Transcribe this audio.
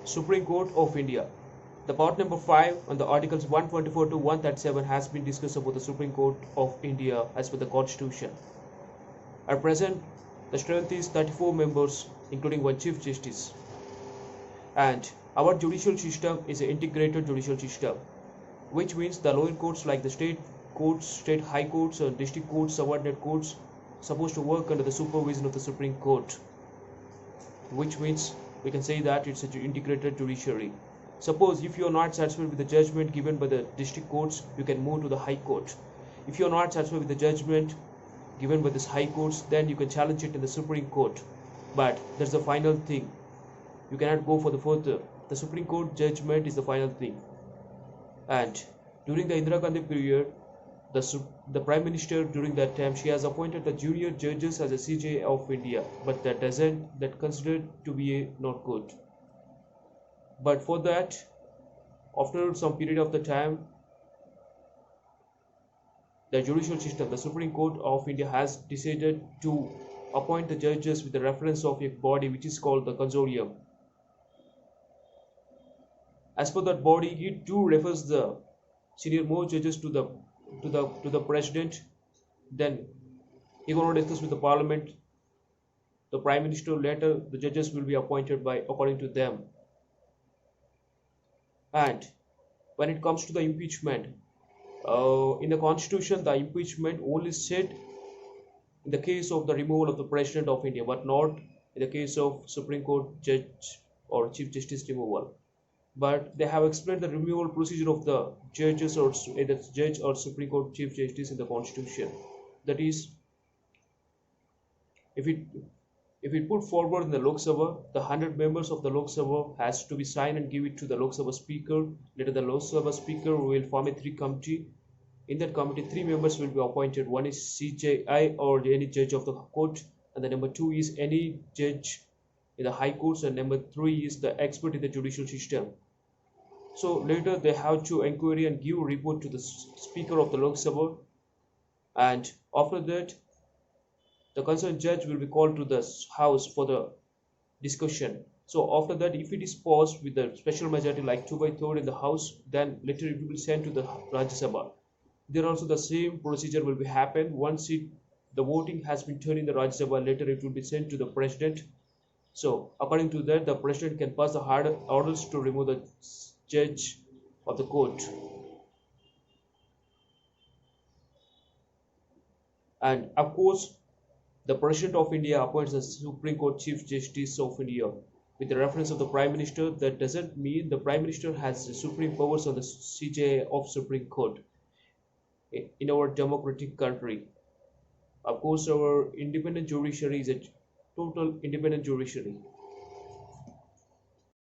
Supreme Court of India. The part number 5 on the articles 124 to 137 has been discussed about the Supreme Court of India as per the Constitution. At present, the strength is 34 members, including one Chief Justice. And our judicial system is an integrated judicial system, which means the lower courts like the state courts, state high courts, and district courts, subordinate courts, supposed to work under the supervision of the Supreme Court, which means we can say that it's an integrated judiciary. Suppose if you are not satisfied with the judgment given by the district courts, you can move to the high court. If you are not satisfied with the judgment given by this high courts, then you can challenge it in the Supreme Court. But that's the final thing. You cannot go for the further. The Supreme Court judgment is the final thing. And during the Indira Gandhi period, the Prime Minister during that time, she has appointed the junior judges as a CJI of India, but that considered to be not good. But for that, after some period of the time, the judicial system, the Supreme Court of India has decided to appoint the judges with the reference of a body which is called the consortium. As per that body, it too refers the senior most judges to the president. Then he gonna discuss with the parliament, the prime minister. Later, the judges will be appointed by according to them. And when it comes to the impeachment, in the constitution, the impeachment only said in the case of the removal of the president of India, but not in the case of Supreme Court judge or chief justice removal. But they have explained the removal procedure of the judges or either judge or Supreme Court chief justice in the constitution. That is, if it put forward in the Lok Sabha, the 100 members of the Lok Sabha has to be signed and give it to the Lok Sabha speaker. Later the Lok Sabha speaker will form a 3 committee. In that committee, 3 members will be appointed. One is CJI or any judge of the court, and the number 2 is any judge in the high courts, and number 3 is the expert in the judicial system. So later they have to inquiry and give report to the speaker of the Lok Sabha, and after that the concerned judge will be called to the house for the discussion. So after that, if it is passed with the special majority like 2/3 in the house, then later it will be sent to the Rajya Sabha. There also the same procedure will be happen. Once the voting has been turned in the Rajya Sabha, later it will be sent to the president. So according to that, the president can pass the hard orders to remove the judge of the court. And of course, the President of India appoints the Supreme Court Chief Justice of India with the reference of the Prime Minister. That doesn't mean the Prime Minister has the supreme powers on the CJI of Supreme Court in our democratic country. Of course, our independent judiciary is a total independent judiciary.